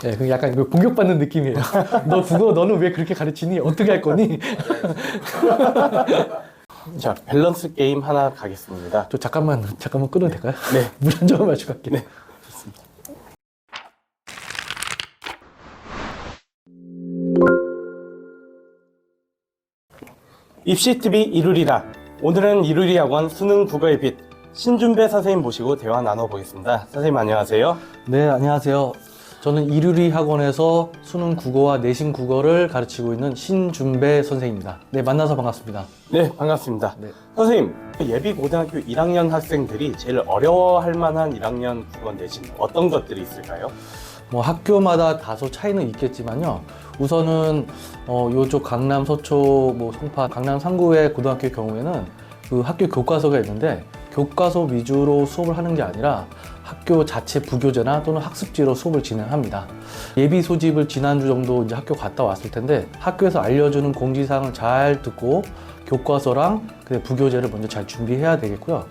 네, 그 약간 이거 공격받는 느낌이에요. 너 국어 너는 왜 그렇게 가르치니? 어떻게 할 거니? 자, 밸런스 게임 하나 가겠습니다. 저 잠깐만 끊어도 될까요? 네. 물 한 잔만 마시고 갈게요. 네. 입시TV 이루리라. 오늘은 이루리학원 수능 국어의 빛 신준배 선생님 모시고 대화 나눠보겠습니다. 선생님 안녕하세요. 네, 안녕하세요. 저는 이루리 학원에서 수능 국어와 내신 국어를 가르치고 있는 신준배 선생입니다. 네, 만나서 반갑습니다. 네, 반갑습니다. 네. 선생님, 예비 고등학교 1학년 학생들이 제일 어려워할 만한 1학년 국어 내신 어떤 것들이 있을까요? 뭐 학교마다 다소 차이는 있겠지만요. 우선은 요쪽 강남, 서초, 뭐 송파, 강남 3구의 고등학교의 경우에는 그 학교 교과서가 있는데 교과서 위주로 수업을 하는 게 아니라 학교 자체 부교재나 또는 학습지로 수업을 진행합니다. 예비 소집을 지난주 정도 이제 학교 갔다 왔을 텐데 학교에서 알려주는 공지사항을 잘 듣고 교과서랑 부교재를 먼저 잘 준비해야 되겠고요.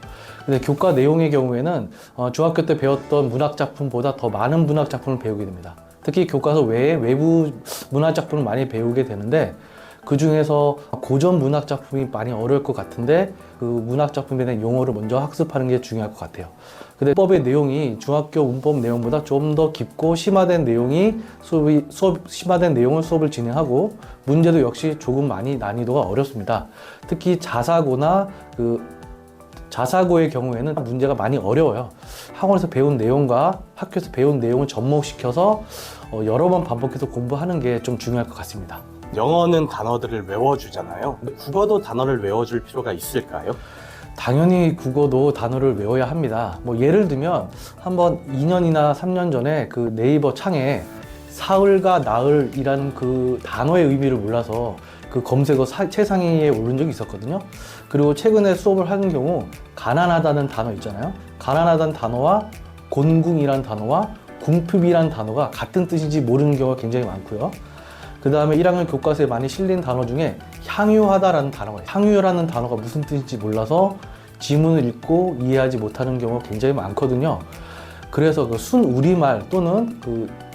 근데 교과 내용의 경우에는 중학교 때 배웠던 문학 작품보다 더 많은 문학 작품을 배우게 됩니다. 특히 교과서 외에 외부 문학 작품을 많이 배우게 되는데 그 중에서 고전 문학 작품이 많이 어려울 것 같은데 그 문학 작품에 대한 용어를 먼저 학습하는 게 중요할 것 같아요. 근데 문법의 내용이 중학교 문법 내용보다 좀 더 깊고 심화된 내용이 심화된 내용을 수업을 진행하고 문제도 역시 조금 많이 난이도가 어렵습니다. 특히 자사고나 자사고의 경우에는 문제가 많이 어려워요. 학원에서 배운 내용과 학교에서 배운 내용을 접목시켜서 여러 번 반복해서 공부하는 게 좀 중요할 것 같습니다. 영어는 단어들을 외워주잖아요. 국어도 단어를 외워줄 필요가 있을까요? 당연히 국어도 단어를 외워야 합니다. 뭐 예를 들면 한번 2년이나 3년 전에 그 네이버 창에 사흘과 나흘이라는 그 단어의 의미를 몰라서 그 검색어 최상위에 오른 적이 있었거든요. 그리고 최근에 수업을 하는 경우 가난하다는 단어 있잖아요. 가난하다는 단어와 곤궁이라는 단어와 궁핍이라는 단어가 같은 뜻인지 모르는 경우가 굉장히 많고요. 그 다음에 1학년 교과서에 많이 실린 단어 중에 향유하다라는 단어가 있어요. 향유라는 단어가 무슨 뜻인지 몰라서 지문을 읽고 이해하지 못하는 경우가 굉장히 많거든요. 그래서 그 순우리말 또는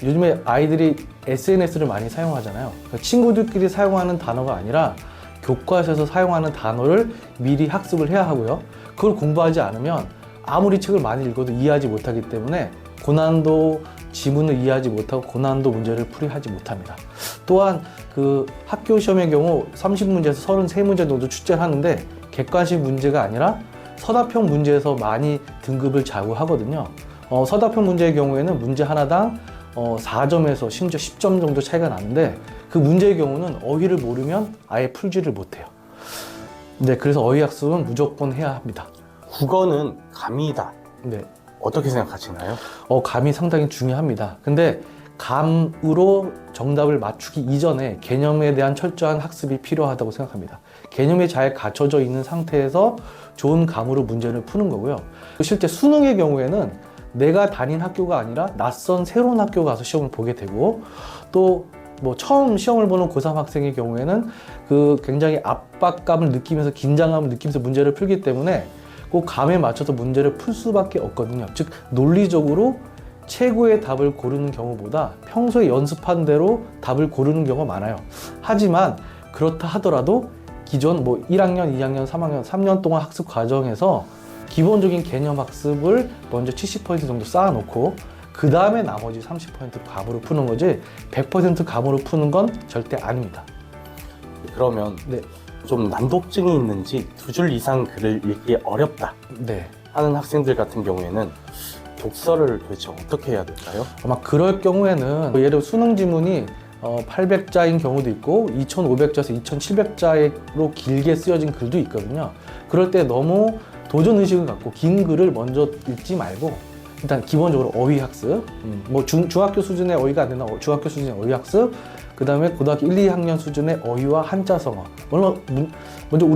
요즘에 아이들이 SNS를 많이 사용하잖아요. 그러니까 친구들끼리 사용하는 단어가 아니라 교과서에서 사용하는 단어를 미리 학습을 해야 하고요. 그걸 공부하지 않으면 아무리 책을 많이 읽어도 이해하지 못하기 때문에 고난도 지문을 이해하지 못하고 고난도 문제를 풀이하지 못합니다. 또한 그 학교 시험의 경우 30문제에서 33문제 정도 출제를 하는데 객관식 문제가 아니라 서답형 문제에서 많이 등급을 좌우하거든요. 서답형 문제의 경우에는 문제 하나당 4점에서 심지어 10점 정도 차이가 나는데 그 문제의 경우는 어휘를 모르면 아예 풀지를 못해요. 네, 그래서 어휘 학습은 무조건 해야 합니다. 국어는 감이다. 네. 어떻게 생각하시나요? 감이 상당히 중요합니다. 근데 감으로 정답을 맞추기 이전에 개념에 대한 철저한 학습이 필요하다고 생각합니다. 개념이 잘 갖춰져 있는 상태에서 좋은 감으로 문제를 푸는 거고요. 실제 수능의 경우에는 내가 다닌 학교가 아니라 낯선 새로운 학교 가서 시험을 보게 되고 또 뭐 처음 시험을 보는 고3 학생의 경우에는 그 굉장히 압박감을 느끼면서 긴장감을 느끼면서 문제를 풀기 때문에 그 감에 맞춰서 문제를 풀 수밖에 없거든요. 즉 논리적으로 최고의 답을 고르는 경우보다 평소에 연습한 대로 답을 고르는 경우가 많아요. 하지만 그렇다 하더라도 기존 뭐 1학년, 2학년, 3학년, 3년 동안 학습 과정에서 기본적인 개념 학습을 먼저 70% 정도 쌓아놓고 그 다음에 나머지 30% 감으로 푸는 거지 100% 감으로 푸는 건 절대 아닙니다. 그러면 네. 좀 난독증이 있는지 2줄 이상 글을 읽기 어렵다 네. 하는 학생들 같은 경우에는 독서를 도대체 어떻게 해야 될까요? 아마 그럴 경우에는 예를 들어 수능 지문이 800자인 경우도 있고 2500자에서 2700자로 길게 쓰여진 글도 있거든요. 그럴 때 너무 도전의식을 갖고 긴 글을 먼저 읽지 말고 일단 기본적으로 어휘 학습, 뭐 중학교 수준의 어휘가 안 된다, 중학교 수준의 어휘 학습, 그 다음에 고등학교 1, 2학년 수준의 어휘와 한자성어. 물론 먼저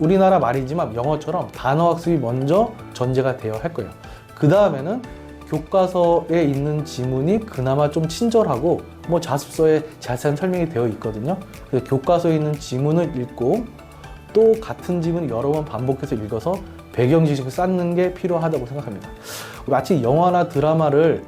우리나라 말이지만 영어처럼 단어 학습이 먼저 전제가 되어야 할 거예요. 그 다음에는 교과서에 있는 지문이 그나마 좀 친절하고 뭐 자습서에 자세한 설명이 되어 있거든요. 그래서 교과서에 있는 지문을 읽고 또 같은 지문을 여러 번 반복해서 읽어서 배경 지식을 쌓는 게 필요하다고 생각합니다. 마치 영화나 드라마를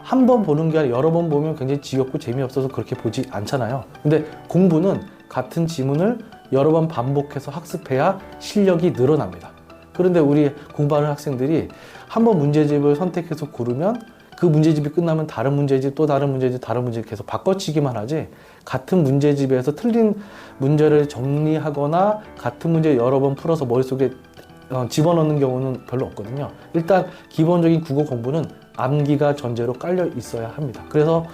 한 번 보는 게 아니라 여러 번 보면 굉장히 지겹고 재미없어서 그렇게 보지 않잖아요. 근데 공부는 같은 지문을 여러 번 반복해서 학습해야 실력이 늘어납니다. 그런데 우리 공부하는 학생들이 한 번 문제집을 선택해서 고르면 그 문제집이 끝나면 다른 문제집, 또 다른 문제집, 다른 문제집 계속 바꿔치기만 하지, 같은 문제집에서 틀린 문제를 정리하거나 같은 문제 여러 번 풀어서 머릿속에 집어넣는 경우는 별로 없거든요. 일단 기본적인 국어 공부는 암기가 전제로 깔려 있어야 합니다. 그래서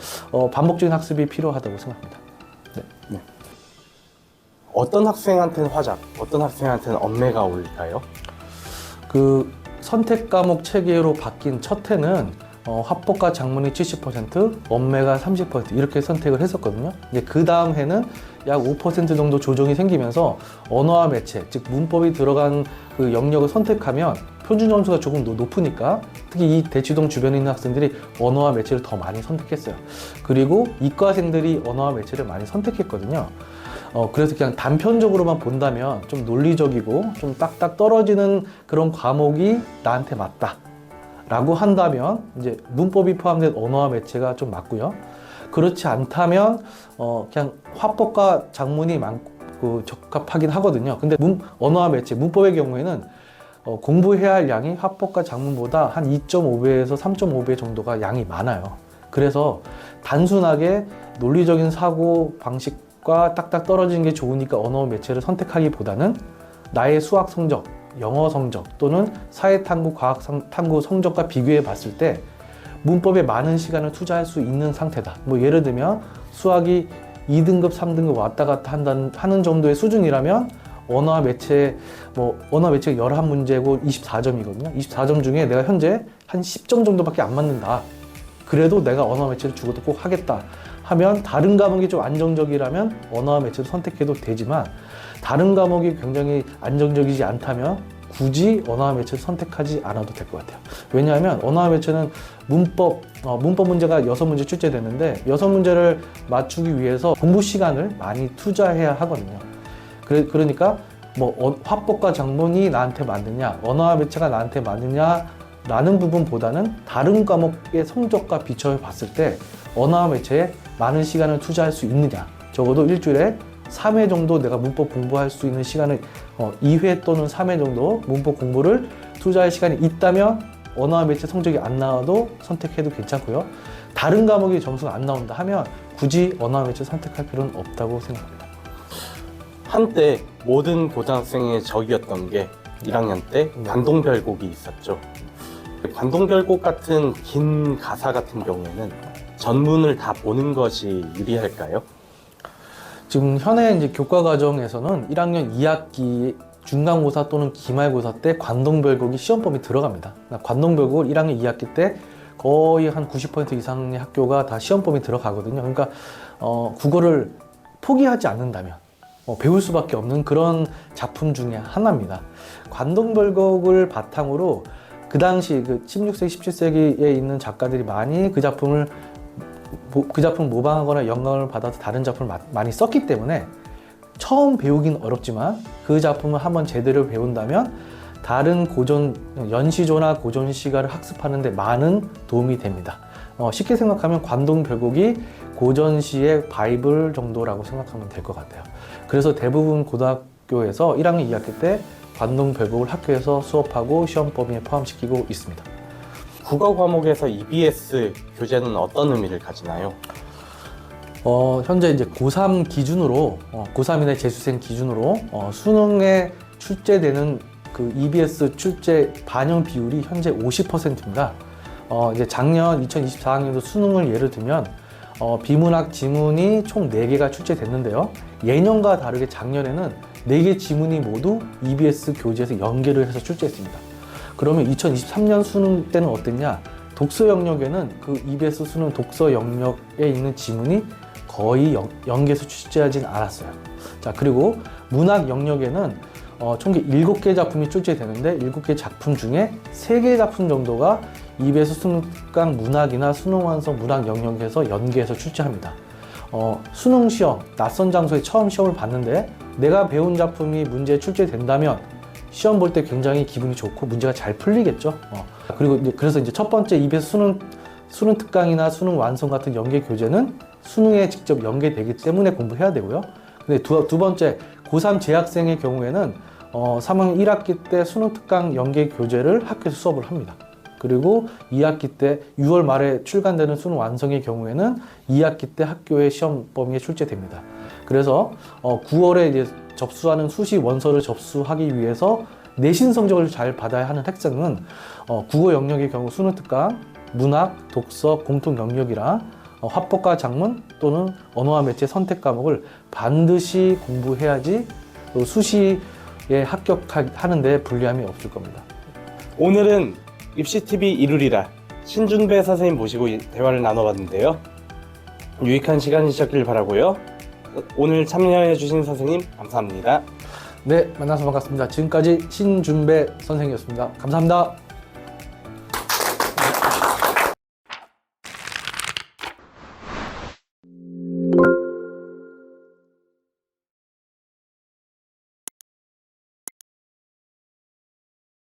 반복적인 학습이 필요하다고 생각합니다. 네. 어떤 학생한테는 화작, 어떤 학생한테는 엄매가 어울릴까요? 그 선택 과목 체계로 바뀐 첫 해는 화법과 작문이 70%, 엄매가 30% 이렇게 선택을 했었거든요. 이제 그 다음 해는 약 5% 정도 조정이 생기면서 언어와 매체, 즉 문법이 들어간 그 영역을 선택하면 표준 점수가 조금 높으니까 특히 이 대치동 주변에 있는 학생들이 언어와 매체를 더 많이 선택했어요. 그리고 이과생들이 언어와 매체를 많이 선택했거든요. 그래서 그냥 단편적으로만 본다면 좀 논리적이고 좀 딱딱 떨어지는 그런 과목이 나한테 맞다 라고 한다면 이제 문법이 포함된 언어와 매체가 좀 맞고요. 그렇지 않다면 그냥 화법과 작문이 많고 적합하긴 하거든요. 근데 언어와 매체, 문법의 경우에는 공부해야 할 양이 화법과 작문보다 한 2.5배에서 3.5배 정도가 양이 많아요. 그래서 단순하게 논리적인 사고 방식과 딱딱 떨어지는 게 좋으니까 언어 매체를 선택하기보다는 나의 수학 성적, 영어 성적 또는 사회탐구, 과학탐구 성적과 비교해 봤을 때 문법에 많은 시간을 투자할 수 있는 상태다. 뭐 예를 들면 수학이 2등급, 3등급 왔다 갔다 하는 정도의 수준이라면 언어와 매체, 언어와 매체가 11문제고 24점이거든요. 24점 중에 내가 현재 한 10점 정도밖에 안 맞는다. 그래도 내가 언어와 매체를 죽어도 꼭 하겠다 하면 다른 과목이 좀 안정적이라면 언어와 매체를 선택해도 되지만 다른 과목이 굉장히 안정적이지 않다면 굳이 언어와 매체를 선택하지 않아도 될 것 같아요. 왜냐하면 언어와 매체는 문법 문제가 6문제 출제되는데 6문제를 맞추기 위해서 공부 시간을 많이 투자해야 하거든요. 그러니까 화법과 작문이 나한테 맞느냐, 언어와 매체가 나한테 맞느냐 라는 부분보다는 다른 과목의 성적과 비춰 봤을 때 언어와 매체에 많은 시간을 투자할 수 있느냐, 적어도 일주일에 3회 정도 내가 문법 공부할 수 있는 시간을 2회 또는 3회 정도 문법 공부를 투자할 시간이 있다면 언어와 매체 성적이 안 나와도 선택해도 괜찮고요. 다른 과목이 점수가 안 나온다 하면 굳이 언어와 매체 선택할 필요는 없다고 생각합니다. 한때 모든 고등학생의 적이었던 게 1학년 때 관동별곡이 있었죠. 관동별곡 같은 긴 가사 같은 경우에는 전문을 다 보는 것이 유리할까요? 지금 현행 이제 교과 과정에서는 1학년 2학기 중간고사 또는 기말고사 때 관동별곡이 시험범위 들어갑니다. 관동별곡을 1학년 2학기 때 거의 한 90% 이상의 학교가 다 시험범위 들어가거든요. 그러니까 국어를 포기하지 않는다면 배울 수밖에 없는 그런 작품 중에 하나입니다. 관동별곡을 바탕으로 그 당시 그 16세기, 17세기에 있는 작가들이 많이 그 작품 모방하거나 영감을 받아서 다른 작품을 많이 썼기 때문에 처음 배우긴 어렵지만 그 작품을 한번 제대로 배운다면 다른 연시조나 고전시가를 학습하는 데 많은 도움이 됩니다. 쉽게 생각하면 관동별곡이 고전시의 바이블 정도라고 생각하면 될 것 같아요. 그래서 대부분 고등학교에서 1학년 2학기 때 관동별곡을 학교에서 수업하고 시험 범위에 포함시키고 있습니다. 국어 과목에서 EBS 교재는 어떤 의미를 가지나요? 현재 이제 고3 기준으로, 고3이나 재수생 기준으로, 수능에 출제되는 그 EBS 출제 반영 비율이 현재 50%입니다. 이제 작년 2024학년도 수능을 예를 들면, 비문학 지문이 총 4개가 출제됐는데요. 예년과 다르게 작년에는 4개 지문이 모두 EBS 교재에서 연계를 해서 출제했습니다. 그러면 2023년 수능 때는 어땠냐? 독서 영역에는 그 EBS 수능 독서 영역에 있는 지문이 거의 연계해서 출제하진 않았어요. 자, 그리고 문학 영역에는 총 7개 작품이 출제되는데 7개 작품 중에 3개 작품 정도가 EBS 수능강 문학이나 수능 완성 문학 영역에서 연계해서 출제합니다. 수능 시험, 낯선 장소에 처음 시험을 봤는데 내가 배운 작품이 문제에 출제된다면 시험 볼 때 굉장히 기분이 좋고 문제가 잘 풀리겠죠. 그리고 그래서 이제 첫 번째 EBS 수능 특강이나 수능 완성 같은 연계 교재는 수능에 직접 연계되기 때문에 공부해야 되고요. 근데 두 번째, 고3 재학생의 경우에는 3학년 1학기 때 수능 특강 연계 교재를 학교에서 수업을 합니다. 그리고 2학기 때 6월 말에 출간되는 수능 완성의 경우에는 2학기 때 학교의 시험 범위에 출제됩니다. 그래서 9월에 이제 접수하는 수시 원서를 접수하기 위해서 내신 성적을 잘 받아야 하는 학생은 국어 영역의 경우 수능 특강, 문학, 독서, 공통 영역이랑 화법과 작문 또는 언어와 매체 선택 과목을 반드시 공부해야지 수시에 합격하는 데 불리함이 없을 겁니다. 오늘은 입시TV 이루리라 신준배 선생님 모시고 대화를 나눠봤는데요. 유익한 시간이셨길 바라고요. 오늘 참여해주신 선생님 감사합니다. 네, 만나서 반갑습니다. 지금까지 신준배 선생이었습니다. 감사합니다.